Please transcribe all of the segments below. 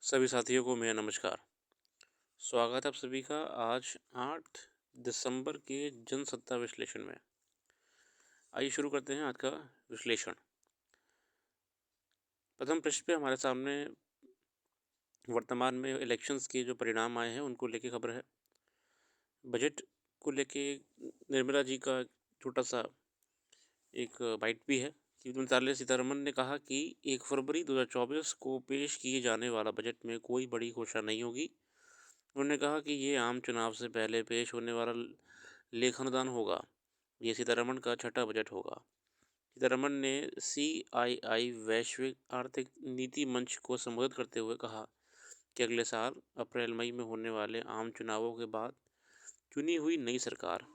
सभी साथियों को मेरा नमस्कार। स्वागत है आप सभी का आज 8 दिसंबर के जनसत्ता विश्लेषण में। आइए शुरू करते हैं आज का विश्लेषण। प्रथम पृष्ठ पे हमारे सामने वर्तमान में इलेक्शंस के जो परिणाम आए हैं उनको लेके खबर है। बजट को लेके निर्मला जी का छोटा सा एक बाइट भी है कि निर्मला सीतारमण ने कहा कि 1 फरवरी 2024 को पेश किए जाने वाला बजट में कोई बड़ी घोषणा नहीं होगी। उन्होंने कहा कि ये आम चुनाव से पहले पेश होने वाला लेखानुदान होगा। ये सीतारमण का छठा बजट होगा। सीतारमण ने CII वैश्विक आर्थिक नीति मंच को संबोधित करते हुए कहा कि अगले साल अप्रैल मई में होने वाले आम चुनावों के बाद चुनी हुई नई सरकार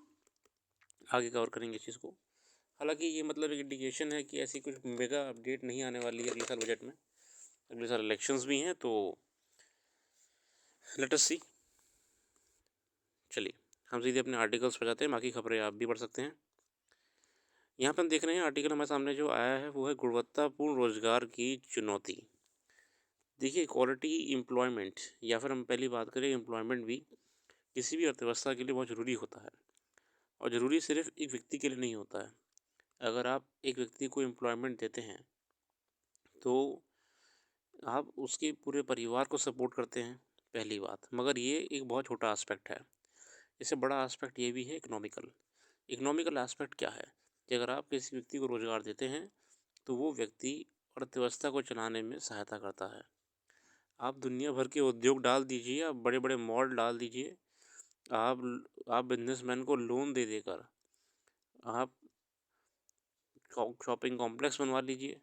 आगे कवर करेंगे इस चीज़ को। हालांकि ये मतलब एक इंडिकेशन है कि ऐसी कुछ मेगा अपडेट नहीं आने वाली है अगले साल बजट में। अगले साल इलेक्शंस भी हैं, तो लेट अस सी। चलिए हम सीधे अपने आर्टिकल्स पर जाते हैं, बाकी खबरें आप भी पढ़ सकते हैं। यहाँ पर हम देख रहे हैं आर्टिकल हमारे सामने जो आया है वो है गुणवत्तापूर्ण रोजगार की चुनौती। देखिए, क्वालिटी एम्प्लॉयमेंट या फिर हम पहली बात करें एम्प्लॉयमेंट भी किसी भी अर्थव्यवस्था के लिए बहुत ज़रूरी होता है। और ज़रूरी सिर्फ एक व्यक्ति के लिए नहीं होता है। अगर आप एक व्यक्ति को एम्प्लॉयमेंट देते हैं तो आप उसके पूरे परिवार को सपोर्ट करते हैं, पहली बात। मगर ये एक बहुत छोटा एस्पेक्ट है। इससे बड़ा एस्पेक्ट ये भी है इकोनॉमिकल। इकोनॉमिकल एस्पेक्ट क्या है कि अगर आप किसी व्यक्ति को रोज़गार देते हैं तो वो व्यक्ति अर्थव्यवस्था को चलाने में सहायता करता है। आप दुनिया भर के उद्योग डाल दीजिए, आप बड़े बड़े मॉल डाल दीजिए, आप बिजनेसमैन को लोन दे देकर आप शॉपिंग कॉम्प्लेक्स बनवा लीजिए,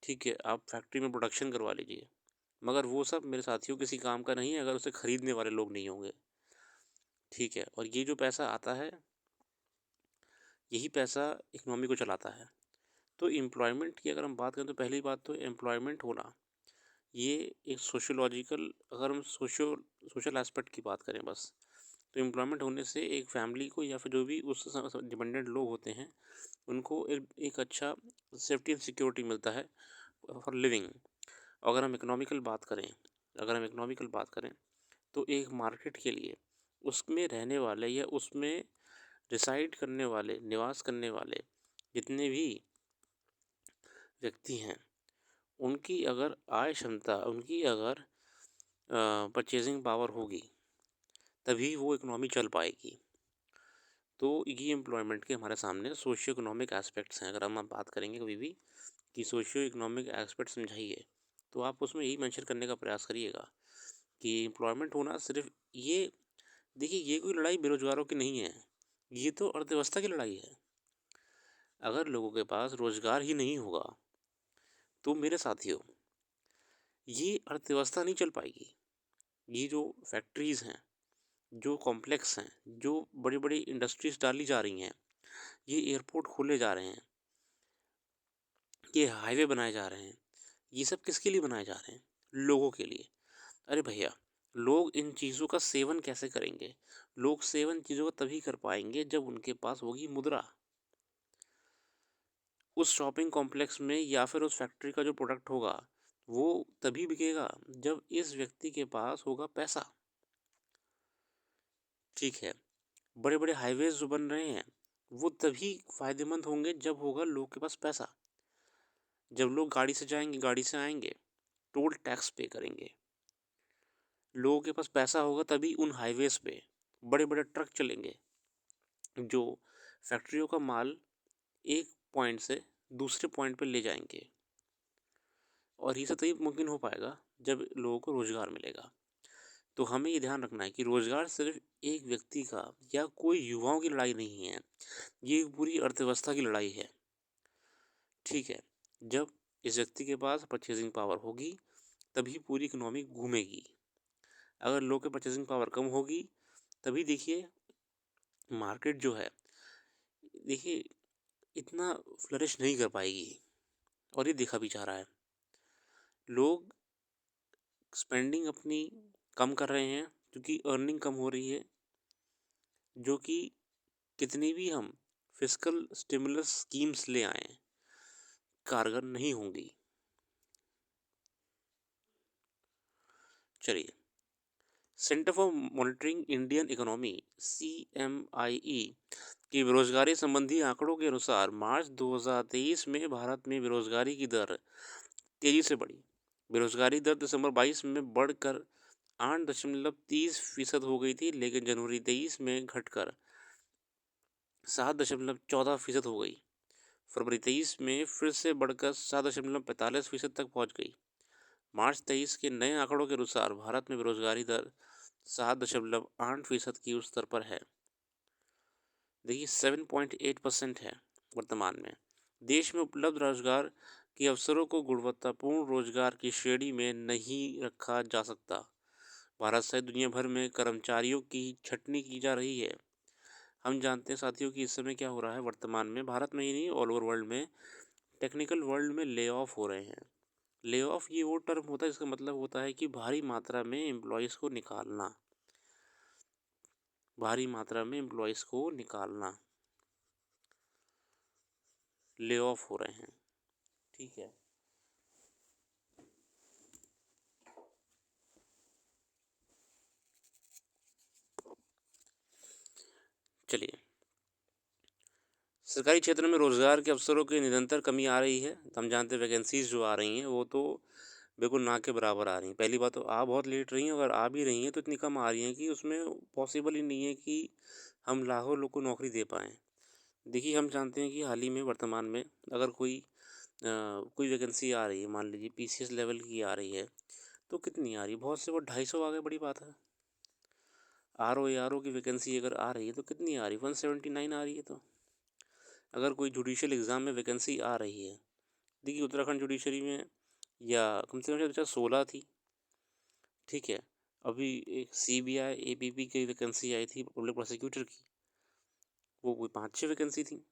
ठीक है, आप फैक्ट्री में प्रोडक्शन करवा लीजिए, मगर वो सब मेरे साथियों किसी काम का नहीं है अगर उसे खरीदने वाले लोग नहीं होंगे। ठीक है, और ये जो पैसा आता है यही पैसा इकनॉमी को चलाता है। तो एम्प्लॉयमेंट की अगर हम बात करें तो पहली बात तो एम्प्लॉयमेंट होना ये एक सोशियोलॉजिकल, अगर हम सोशल एस्पेक्ट की बात करें बस, तो एम्प्लॉयमेंट होने से एक फैमिली को या फिर जो भी उस डिपेंडेंट लोग होते हैं उनको एक अच्छा सेफ्टी एंड सिक्योरिटी मिलता है फॉर लिविंग। अगर हम इकोनॉमिकल बात करें तो एक मार्केट के लिए उसमें रहने वाले या उसमें रिसाइड करने वाले, निवास करने वाले जितने भी व्यक्ति हैं उनकी अगर आय क्षमता, उनकी अगर परचेजिंग पावर होगी तभी वो इकोनॉमी चल पाएगी। तो ये एम्प्लॉयमेंट के हमारे सामने सोशियो इकोनॉमिक एस्पेक्ट्स हैं। अगर हम बात करेंगे कभी भी कि सोशियो इकोनॉमिक एस्पेक्ट समझाइए तो आप उसमें यही मेंशन करने का प्रयास करिएगा कि एम्प्लॉयमेंट होना सिर्फ ये, देखिए ये कोई लड़ाई बेरोजगारों की नहीं है, ये तो अर्थव्यवस्था की लड़ाई है। अगर लोगों के पास रोजगार ही नहीं होगा तो मेरे साथियों ये अर्थव्यवस्था नहीं चल पाएगी। ये जो फैक्ट्रीज़ हैं, जो कॉम्प्लेक्स हैं, जो बड़ी बड़ी इंडस्ट्रीज डाली जा रही हैं, ये एयरपोर्ट खोले जा रहे हैं, ये हाईवे बनाए जा रहे हैं, ये सब किसके लिए बनाए जा रहे हैं? लोगों के लिए। अरे भैया, लोग इन चीज़ों का सेवन कैसे करेंगे? लोग सेवन चीज़ों को तभी कर पाएंगे जब उनके पास होगी मुद्रा। उस शॉपिंग कॉम्प्लेक्स में या फिर उस फैक्ट्री का जो प्रोडक्ट होगा वो तभी बिकेगा जब इस व्यक्ति के पास होगा पैसा। ठीक है, बड़े बड़े हाईवेज जो बन रहे हैं वो तभी फायदेमंद होंगे जब होगा लोगों के पास पैसा। जब लोग गाड़ी से जाएंगे, गाड़ी से आएंगे, टोल टैक्स पे करेंगे, लोगों के पास पैसा होगा तभी उन हाईवेज पे बड़े बड़े ट्रक चलेंगे जो फैक्ट्रियों का माल एक पॉइंट से दूसरे पॉइंट पे ले जाएंगे। और ये सब तभी मुमकिन हो पाएगा जब लोगों को रोज़गार मिलेगा। तो हमें ये ध्यान रखना है कि रोज़गार सिर्फ एक व्यक्ति का या कोई युवाओं की लड़ाई नहीं है, ये पूरी अर्थव्यवस्था की लड़ाई है। ठीक है, जब इस व्यक्ति के पास परचेजिंग पावर होगी तभी पूरी इकोनॉमी घूमेगी। अगर लोग के परचेजिंग पावर कम होगी तभी देखिए मार्केट जो है, देखिए इतना फ्लरिश नहीं कर पाएगी। और ये देखा भी जा रहा है, लोग स्पेंडिंग अपनी कम कर रहे हैं क्योंकि अर्निंग कम हो रही है, जो कि कितनी भी हम फिस्कल स्टिमुलस स्कीम्स ले आए कारगर नहीं होंगी। चलिए, centre for monitoring Indian economy CMIE की बेरोजगारी संबंधी आंकड़ों के अनुसार मार्च 2023 में भारत में बेरोजगारी की दर तेजी से बढ़ी। बेरोजगारी दर दिसंबर 22 में बढ़कर 8.30% हो गई थी, लेकिन जनवरी 23 में घटकर 7.14% हो गई। फरवरी 23 में फिर से बढ़कर 7.45% तक पहुंच गई। मार्च 23 के नए आंकड़ों के अनुसार भारत में बेरोजगारी दर 7.8% की उस स्तर पर है। देखिए 7.8% है वर्तमान में। देश में उपलब्ध रोजगार के अवसरों को गुणवत्तापूर्ण रोजगार की श्रेणी में नहीं रखा जा सकता। भारत सहित दुनिया भर में कर्मचारियों की छंटनी की जा रही है। हम जानते हैं साथियों कि इस समय क्या हो रहा है वर्तमान में, भारत में ही नहीं ऑल ओवर वर्ल्ड में, टेक्निकल वर्ल्ड में ले ऑफ हो रहे हैं। ले ऑफ ये वो टर्म होता है, इसका मतलब होता है कि भारी मात्रा में एम्प्लॉयज़ को निकालना, भारी मात्रा में एम्प्लॉयज़ को निकालना, ले ऑफ हो रहे हैं। ठीक है, चलिए, सरकारी क्षेत्र में रोजगार के अवसरों की निरंतर कमी आ रही है। हम जानते हैं वैकेंसीज जो आ रही हैं वो तो बिल्कुल ना के बराबर आ रही हैं। पहली बात तो आ बहुत लेट रही हैं, अगर आ भी रही हैं तो इतनी कम आ रही हैं कि उसमें पॉसिबल ही नहीं है कि हम लाखों लोग को नौकरी दे पाएँ। देखिए हम जानते हैं कि हाल ही में वर्तमान में अगर कोई वैकेंसी आ रही है, मान लीजिए PCS लेवल की आ रही है, तो कितनी आ रही है, बहुत से वो 250 आ गए, बड़ी बात है। RO की वैकेंसी अगर आ रही है तो कितनी आ रही है, 179 आ रही है। तो अगर कोई जुडिशियल एग्ज़ाम में वैकेंसी आ रही है, देखिए उत्तराखंड जुडिशरी में या कम से कम 2016 थी। ठीक है, अभी एक CBI APP की वैकेंसी आई थी पब्लिक प्रोसिक्यूटर की, वो कोई 5-6 वैकेंसी थी।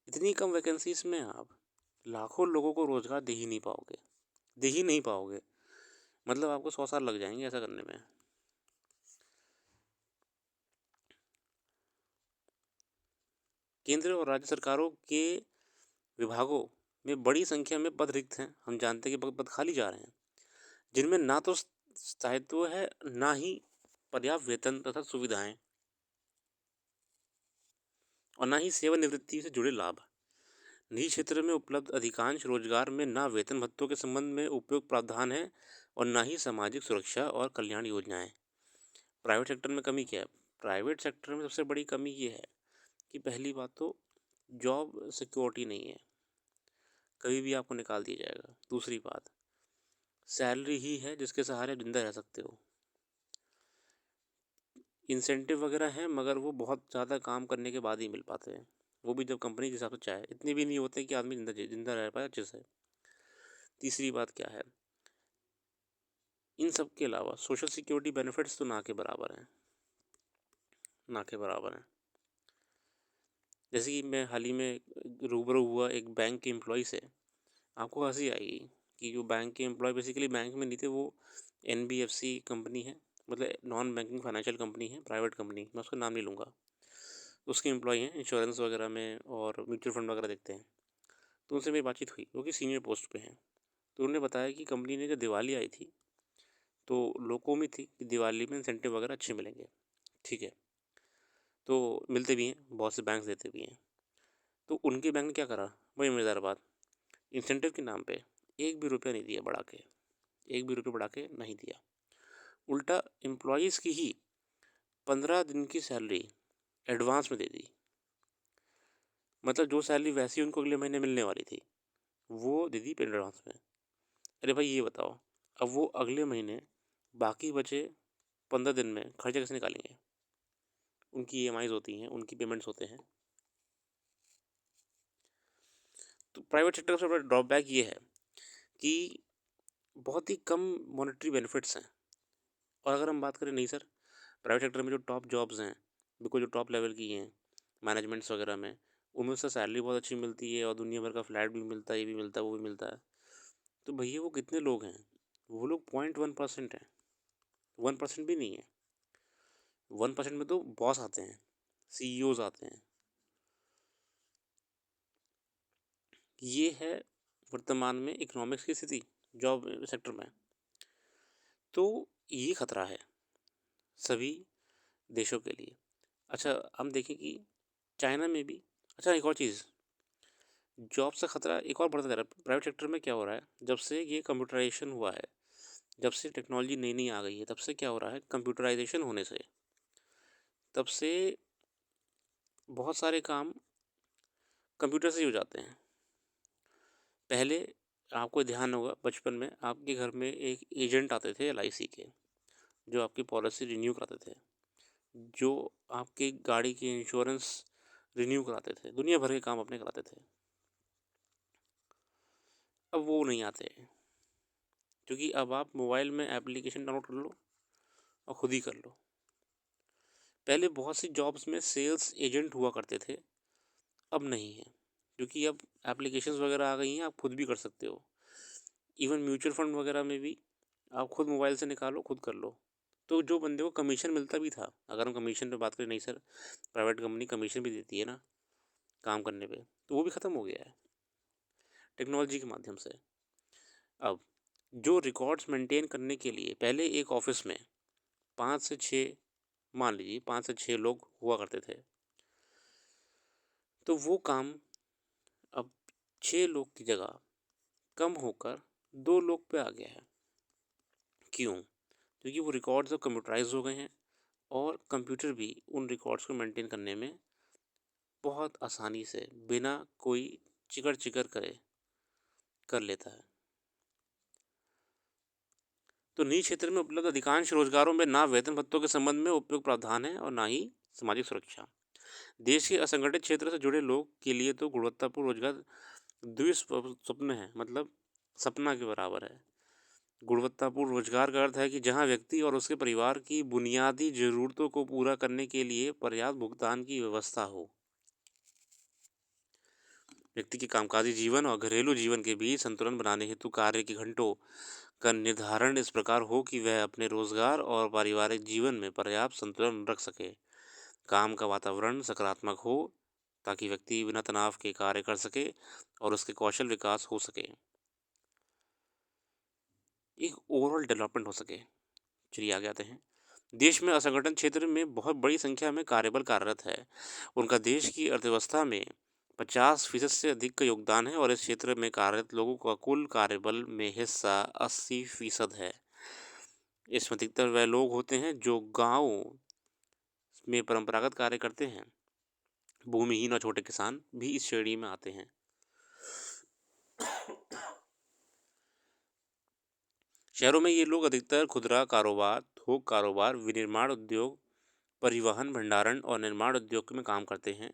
इतनी कम वैकेंसीज में आप लाखों लोगों को रोज़गार दे ही नहीं पाओगे, दे ही नहीं पाओगे। मतलब आपको 100 साल लग जाएंगे ऐसा करने में। केंद्र और राज्य सरकारों के विभागों में बड़ी संख्या में पद रिक्त हैं। हम जानते हैं कि पद खाली जा रहे हैं, जिनमें ना तो स्थायित्व है, ना ही पर्याप्त वेतन तथा सुविधाएं, और ना ही सेवानिवृत्ति से जुड़े लाभ। निजी क्षेत्र में उपलब्ध अधिकांश रोजगार में ना वेतन भत्तों के संबंध में उपयुक्त प्रावधान है और ना ही सामाजिक सुरक्षा और कल्याण योजनाएं। प्राइवेट सेक्टर में कमी क्या है? प्राइवेट सेक्टर में सबसे बड़ी कमी ये है कि पहली बात तो जॉब सिक्योरिटी नहीं है, कभी भी आपको निकाल दिया जाएगा। दूसरी बात, सैलरी ही है जिसके सहारे आप जिंदा रह सकते हो। इंसेंटिव वगैरह हैं मगर वो बहुत ज़्यादा काम करने के बाद ही मिल पाते हैं, वो भी जब कंपनी जिस हिसाब से चाहे। इतने भी नहीं होते कि आदमी जिंदा रह पाए अच्छे से। तीसरी बात क्या है, इन सब के अलावा सोशल सिक्योरिटी बेनिफिट्स तो ना के बराबर हैं, ना के बराबर हैं। जैसे कि मैं हाल ही में रूबरू हुआ एक बैंक के एम्प्लॉय से, आपको हंसी आएगी कि जो बैंक के एम्प्लॉय बेसिकली बैंक में नहीं थे, वो NBFC कंपनी है, मतलब नॉन बैंकिंग फाइनेंशियल कंपनी है, प्राइवेट कंपनी, मैं उसका नाम नहीं लूँगा। उसके एम्प्लॉय हैं, इंश्योरेंस वगैरह में और म्यूचुअल फंड वगैरह देखते हैं। तो उनसे मेरी बातचीत हुई, वो कि सीनियर पोस्ट पे हैं। तो उन्होंने बताया कि कंपनी ने जब दिवाली आई थी तो लोगों को उम्मीद थी कि दिवाली में इंसेंटिव वगैरह अच्छे मिलेंगे। ठीक है, तो मिलते भी हैं, बहुत से बैंक देते भी हैं। तो उनके बैंक ने क्या करा, बड़ी मज़ेदार बात, इंसेंटिव के नाम पे एक भी रुपया नहीं दिया बढ़ा के, एक भी रुपया बढ़ा के नहीं दिया। उल्टा एम्प्लॉयज़ की ही 15 दिन की सैलरी एडवांस में दे दी। मतलब जो सैलरी वैसी उनको अगले महीने मिलने वाली थी वो दे दी एडवांस में। अरे भाई ये बताओ, अब वो अगले महीने बाकी बचे 15 दिन में खर्चे कैसे निकालेंगे? उनकी EMIs होती हैं, उनकी पेमेंट्स होते हैं। तो प्राइवेट सेक्टर का सबसे बड़ा ड्रॉबैक ये है कि बहुत ही कम मॉनेटरी बेनिफिट्स हैं। और अगर हम बात करें, नहीं सर, प्राइवेट सेक्टर में जो टॉप जॉब्स हैं, बिल्कुल जो टॉप लेवल की हैं, मैनेजमेंट्स वगैरह में, उनमें से सैलरी बहुत अच्छी मिलती है और दुनिया भर का फ्लैट भी मिलता है, ये भी मिलता है, वो भी मिलता है। तो भैया वो कितने लोग हैं? वो लोग 0.1% हैं, 1% भी नहीं है। 1% में तो बॉस आते हैं, CEOs आते हैं। ये है वर्तमान में इकोनॉमिक्स की स्थिति जॉब सेक्टर में। तो ये खतरा है सभी देशों के लिए। अच्छा, हम देखें कि चाइना में भी, अच्छा एक और चीज़, जॉब से खतरा एक और बढ़ता जा रहा है। प्राइवेट सेक्टर में क्या हो रहा है, जब से ये कंप्यूटराइजेशन हुआ है, जब से टेक्नोलॉजी नई नई आ गई है, तब से क्या हो रहा है, कंप्यूटराइजेशन होने से तब से बहुत सारे काम कंप्यूटर से ही हो जाते हैं। पहले आपको ध्यान होगा, बचपन में आपके घर में एक एजेंट आते थे एलआईसी के, जो आपकी पॉलिसी रिन्यू कराते थे, जो आपकी गाड़ी की इंश्योरेंस रिन्यू कराते थे, दुनिया भर के काम अपने कराते थे। अब वो नहीं आते हैं, क्योंकि अब आप मोबाइल में एप्लीकेशन डाउनलोड कर लो और खुद ही कर लो। पहले बहुत सी जॉब्स में सेल्स एजेंट हुआ करते थे, अब नहीं है, क्योंकि अब एप्लीकेशंस वगैरह आ गई हैं, आप खुद भी कर सकते हो। इवन म्यूचुअल फंड वगैरह में भी आप खुद मोबाइल से निकालो, खुद कर लो। तो जो बंदे को कमीशन मिलता भी था, अगर हम कमीशन पे बात करें, नहीं सर प्राइवेट कंपनी कमीशन भी देती है ना काम करने पे, तो वो भी ख़त्म हो गया है टेक्नोलॉजी के माध्यम से। अब जो रिकॉर्ड्स मेंटेन करने के लिए पहले एक ऑफिस में 5 से 6, मान लीजिए 5 से 6 लोग हुआ करते थे, तो वो काम अब 6 लोग की जगह कम होकर 2 लोग पे आ गया है। क्यों? क्योंकि वो रिकॉर्ड्स अब कंप्यूटराइज हो गए हैं, और कंप्यूटर भी उन रिकॉर्ड्स को मेंटेन करने में बहुत आसानी से, बिना कोई चिकर चिकर करे, कर लेता है। तो निजी क्षेत्र में उपलब्ध अधिकांश रोजगारों में ना वेतन भत्तों के संबंध में उपयुक्त प्रावधान है और ना ही सामाजिक सुरक्षा। देश के असंगठित क्षेत्र से जुड़े लोग के लिए तो गुणवत्तापूर्ण रोजगार स्वप्न है, मतलब सपना के बराबर है। गुणवत्तापूर्ण रोजगार का अर्थ है कि जहां व्यक्ति और उसके परिवार की बुनियादी जरूरतों को पूरा करने के लिए पर्याप्त भुगतान की व्यवस्था हो। व्यक्ति के कामकाजी जीवन और घरेलू जीवन के बीच संतुलन बनाने हेतु कार्य के घंटों का निर्धारण इस प्रकार हो कि वह अपने रोजगार और पारिवारिक जीवन में पर्याप्त संतुलन रख सके। काम का वातावरण सकारात्मक हो, ताकि व्यक्ति बिना तनाव के कार्य कर सके और उसके कौशल विकास हो सके, एक ओवरऑल डेवलपमेंट हो सके। चलिए आगे आते हैं। देश में असंगठन क्षेत्र में बहुत बड़ी संख्या में कार्यबल कार्यरत है। उनका देश की अर्थव्यवस्था में 50% से अधिक का योगदान है, और इस क्षेत्र में कार्यरत लोगों का कुल कार्यबल में हिस्सा 80% है। इसमें अधिकतर वह लोग होते हैं जो गांव में परंपरागत कार्य करते हैं। भूमिहीन और छोटे किसान भी इस श्रेणी में आते हैं। शहरों में ये लोग अधिकतर खुदरा कारोबार, थोक कारोबार, विनिर्माण उद्योग, परिवहन, भंडारण और निर्माण उद्योग में काम करते हैं।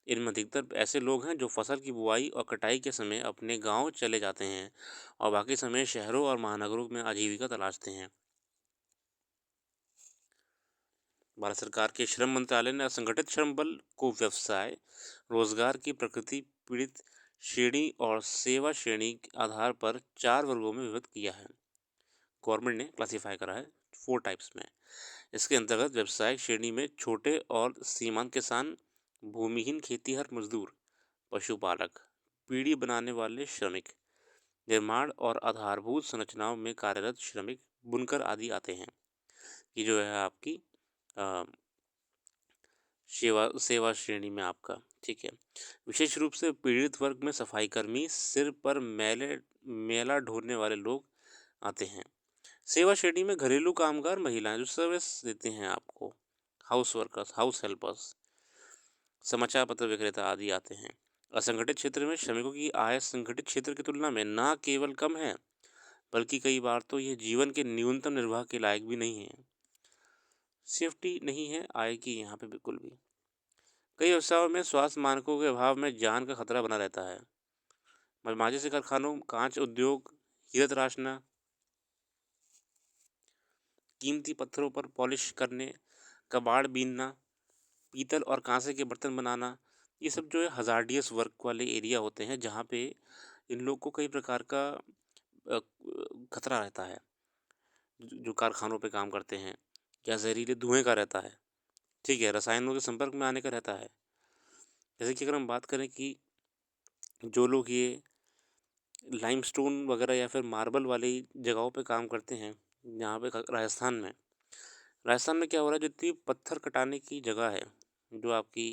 इनमें अधिकतर ऐसे लोग हैं जो फसल की बुआई और कटाई के समय अपने गांव चले जाते हैं और बाकी समय शहरों और महानगरों में आजीविका तलाशते हैं। भारत सरकार के श्रम मंत्रालय ने असंगठित श्रम बल को व्यवसाय, रोजगार की प्रकृति, पीड़ित श्रेणी और सेवा श्रेणी के आधार पर 4 वर्गों में विभक्त किया है। गवर्नमेंट ने क्लासीफाई करा है 4 टाइप्स में। इसके अंतर्गत व्यवसायिक श्रेणी में छोटे और सीमांत किसान, भूमिहीन खेतीहर मजदूर, पशुपालक, पीढ़ी बनाने वाले श्रमिक, निर्माण और आधारभूत संरचनाओं में कार्यरत श्रमिक, बुनकर आदि आते हैं। ये जो है आपकी सेवा सेवा श्रेणी में आपका, ठीक है। विशेष रूप से पीड़ित वर्ग में सफाई कर्मी, सिर पर मैला ढोने वाले लोग आते हैं। सेवा श्रेणी में घरेलू कामगार, महिलाएं जो सर्विस देते हैं आपको, हाउस वर्कर्स, हाउस हेल्पर्स, समाचार पत्र विक्रेता आदि आते हैं। असंगठित क्षेत्र में श्रमिकों की आय संगठित क्षेत्र की तुलना में न केवल कम है, बल्कि कई बार तो यह जीवन के न्यूनतम निर्वाह के लायक भी नहीं है। सेफ्टी नहीं है आय की यहाँ पे बिल्कुल भी। कई व्यवसायों में स्वास्थ्य मानकों के अभाव में जान का खतरा बना रहता है। मलमाजी से कारखानों, कांच उद्योग, हीरा तराशना, कीमती पत्थरों पर पॉलिश करने, कबाड़ बीनना, पीतल और कांसे के बर्तन बनाना, ये सब जो है हजार्डियस वर्क वाले एरिया होते हैं, जहाँ पे इन लोग को कई प्रकार का खतरा रहता है। जो कारखानों पे काम करते हैं, या जहरीले धुएं का रहता है, ठीक है, रसायनों के संपर्क में आने का रहता है। जैसे कि अगर हम बात करें कि जो लोग ये लाइमस्टोन वगैरह या फिर मार्बल वाली जगहों पे काम करते हैं, यहाँ पे राजस्थान में क्या हो रहा है, जितनी पत्थर कटाने की जगह है, जो आपकी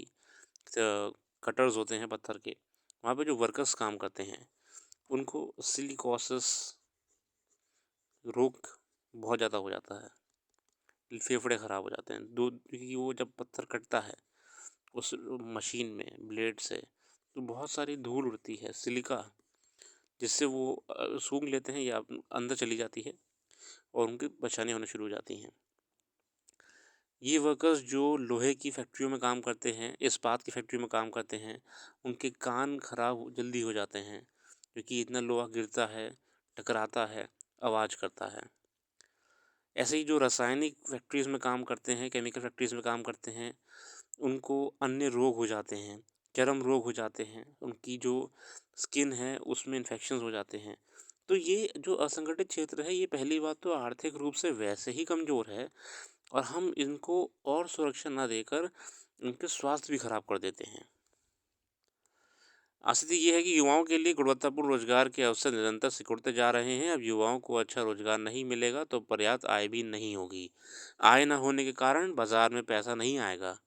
कटर्स होते हैं पत्थर के, वहाँ पे जो वर्कर्स काम करते हैं उनको सिलिकोसिस रोग बहुत ज़्यादा हो जाता है, फेफड़े ख़राब हो जाते हैं दो, क्योंकि वो जब पत्थर कटता है उस मशीन में ब्लेड से, तो बहुत सारी धूल उड़ती है, सिलिका, जिससे वो सूंघ लेते हैं या अंदर चली जाती है और उनकी परेशानी होना शुरू हो जाती हैं। ये वर्कर्स जो लोहे की फैक्ट्रियों में काम करते हैं, इस्पात की फैक्ट्री में काम करते हैं, उनके कान खराब जल्दी हो जाते हैं, क्योंकि इतना लोहा गिरता है, टकराता है, आवाज़ करता है। ऐसे ही जो रासायनिक फैक्ट्रीज़ में काम करते हैं, केमिकल फैक्ट्रीज़ में काम करते हैं, उनको अन्य रोग हो जाते हैं, चर्म रोग हो जाते हैं, उनकी जो स्किन है उसमें इन्फेक्शंस हो जाते हैं। तो ये जो असंगठित क्षेत्र है, ये पहली बात तो आर्थिक रूप से वैसे ही कमज़ोर है, और हम इनको और सुरक्षा ना देकर उनके स्वास्थ्य भी खराब कर देते हैं। स्थिति ये है कि युवाओं के लिए गुणवत्तापूर्ण रोजगार के अवसर निरंतर सिकुड़ते जा रहे हैं। अब युवाओं को अच्छा रोजगार नहीं मिलेगा तो पर्याप्त आय भी नहीं होगी। आय न होने के कारण बाजार में पैसा नहीं आएगा।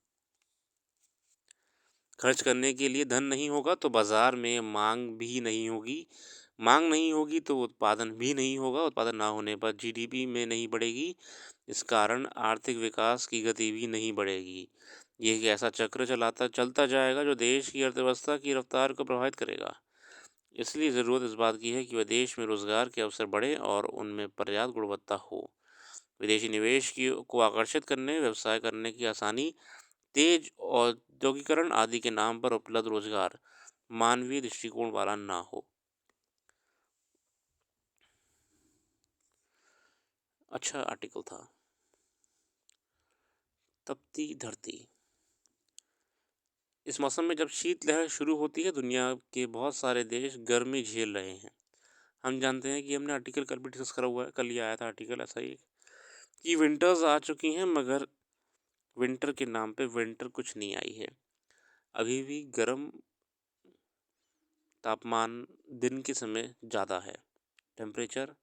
खर्च करने के लिए धन नहीं होगा तो बाजार में मांग भी नहीं होगी। मांग नहीं होगी तो उत्पादन भी नहीं होगा। उत्पादन ना होने पर जीडीपी में नहीं बढ़ेगी। इस कारण आर्थिक विकास की गति भी नहीं बढ़ेगी। ये एक ऐसा चक्र चलता जाएगा जो देश की अर्थव्यवस्था की रफ्तार को प्रभावित करेगा। इसलिए ज़रूरत इस बात की है कि वह देश में रोजगार के अवसर बढ़े और उनमें पर्याप्त गुणवत्ता हो। विदेशी निवेश की को आकर्षित करने, व्यवसाय करने की आसानी, तेज औद्योगिकरण आदि के नाम पर उपलब्ध रोजगार मानवीय दृष्टिकोण वाला ना हो। अच्छा आर्टिकल था। तपती धरती। इस मौसम में जब शीतलहर शुरू होती है, दुनिया के बहुत सारे देश गर्मी झेल रहे हैं। हम जानते हैं कि हमने आर्टिकल कल भी डिस्कस करा हुआ है, कल ही आया था आर्टिकल ऐसा ही, कि विंटर्स आ चुकी हैं, मगर विंटर के नाम पे विंटर कुछ नहीं आई है। अभी भी गर्म तापमान दिन के समय ज़्यादा है। टेम्परेचर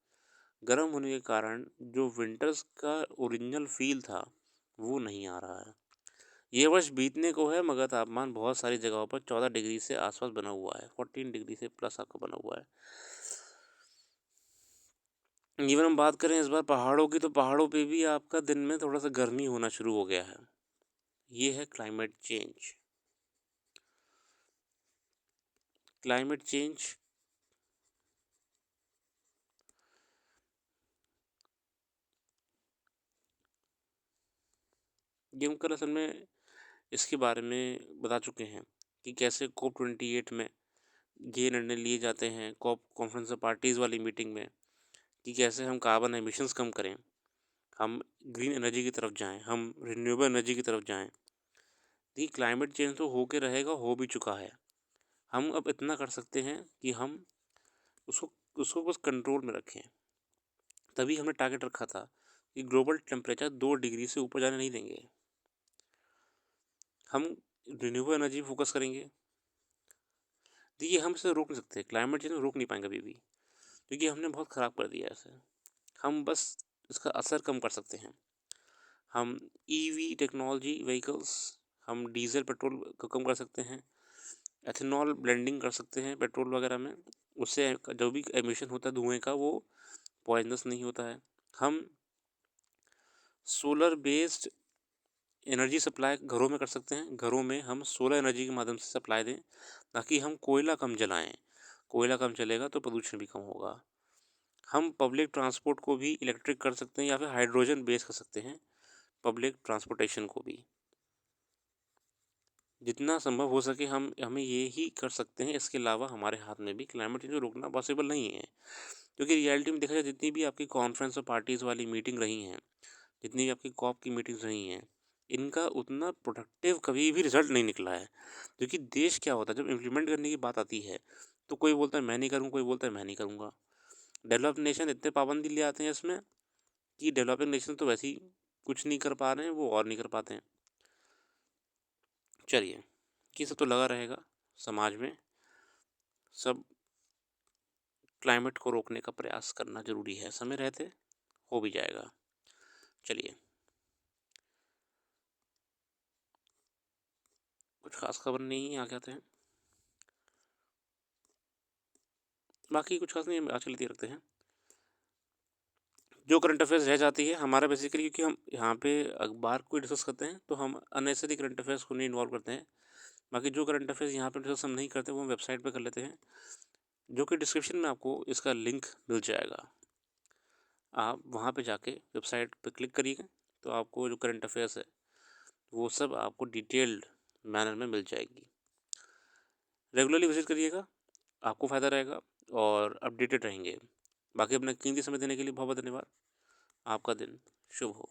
गर्म होने के कारण जो विंटर्स का ओरिजिनल फील था वो नहीं आ रहा है। ये वर्ष बीतने को है, मगर तापमान बहुत सारी जगहों पर 14 डिग्री से आसपास बना हुआ है, 14 डिग्री से प्लस आपका बना हुआ है। इवन हम बात करें इस बार पहाड़ों की, तो पहाड़ों पे भी आपका दिन में थोड़ा सा गर्मी होना शुरू हो गया है। ये है क्लाइमेट चेंज। क्लाइमेट चेंज ये हम कल असल में इसके बारे में बता चुके हैं कि कैसे COP28 में ये निर्णय लिए जाते हैं, कॉप कॉन्फ्रेंस ऑफ पार्टीज़ वाली मीटिंग में, कि कैसे हम कार्बन एमिशंस कम करें, हम ग्रीन एनर्जी की तरफ जाएं, हम रिन्यूएबल एनर्जी की तरफ जाएं। देखिए क्लाइमेट चेंज तो हो के रहेगा, हो भी चुका है। हम अब इतना कर सकते हैं कि हम उसको उसको बस कंट्रोल में रखें। तभी हमने टारगेट रखा था कि ग्लोबल टेम्परेचर 2 डिग्री से ऊपर जाने नहीं देंगे। हम रिन्यूएबल एनर्जी फोकस करेंगे। देखिए हम इसे रोक नहीं सकते, क्लाइमेट चेंज रोक नहीं पाएंगे अभी भी, क्योंकि हमने बहुत ख़राब कर दिया है इसे। हम बस इसका असर कम कर सकते हैं। हम ईवी टेक्नोलॉजी व्हीकल्स, हम डीजल पेट्रोल को कम कर सकते हैं, एथेनॉल ब्लेंडिंग कर सकते हैं पेट्रोल वगैरह में, उससे जो भी एमिशन होता है धुएं का वो पॉइजनस नहीं होता है। हम सोलर बेस्ड एनर्जी सप्लाई घरों में कर सकते हैं, घरों में हम सोलर एनर्जी के माध्यम से सप्लाई दें, ताकि हम कोयला कम जलाएं। कोयला कम चलेगा तो प्रदूषण भी कम होगा। हम पब्लिक ट्रांसपोर्ट को भी इलेक्ट्रिक कर सकते हैं या फिर हाइड्रोजन बेस कर सकते हैं पब्लिक ट्रांसपोर्टेशन को भी। जितना संभव हो सके हमें ये ही कर सकते हैं। इसके अलावा हमारे हाथ में भी क्लाइमेट चेंज को रोकना पॉसिबल नहीं है, क्योंकि रियलिटी में देखा जाए जितनी भी आपकी कॉन्फ्रेंस और पार्टीज़ वाली मीटिंग रही हैं, जितनी भी आपकी कॉप की मीटिंग्स रही हैं, इनका उतना प्रोडक्टिव कभी भी रिजल्ट नहीं निकला है। क्योंकि देश क्या होता है, जब इम्प्लीमेंट करने की बात आती है तो कोई बोलता है मैं नहीं करूँगा, कोई बोलता है मैं नहीं करूँगा। डेवलप नेशन इतने पाबंदी ले आते हैं इसमें कि डेवलपिंग नेशन तो वैसे ही कुछ नहीं कर पा रहे हैं, वो और नहीं कर पाते हैं। चलिए, ये सब तो लगा रहेगा समाज में, सब क्लाइमेट को रोकने का प्रयास करना ज़रूरी है समय रहते। हो भी जाएगा। चलिए, कुछ खास खबर नहीं है, आगे आते हैं। बाकी कुछ खास नहीं है, आज के लिए रखते हैं। जो करंट अफेयर्स रह जाती है हमारा बेसिकली, क्योंकि हम यहाँ पे अखबार को डिस्कस करते हैं तो हम अननेसेसरी करंट अफेयर्स को नहीं इन्वॉल्व करते हैं। बाकी जो करंट अफेयर्स यहाँ पे डिस्कस हम नहीं करते वो हम वेबसाइट पे कर लेते हैं, जो कि डिस्क्रिप्शन में आपको इसका लिंक मिल जाएगा। आप वहाँ पे जाके वेबसाइट पे क्लिक करिएगा तो आपको जो करंट अफेयर्स है वो सब आपको डिटेल्ड मैनर में मिल जाएगी। रेगुलरली विजिट करिएगा, आपको फ़ायदा रहेगा और अपडेटेड रहेंगे। बाकी अपना कीमती समय देने के लिए बहुत बहुत धन्यवाद। आपका दिन शुभ हो।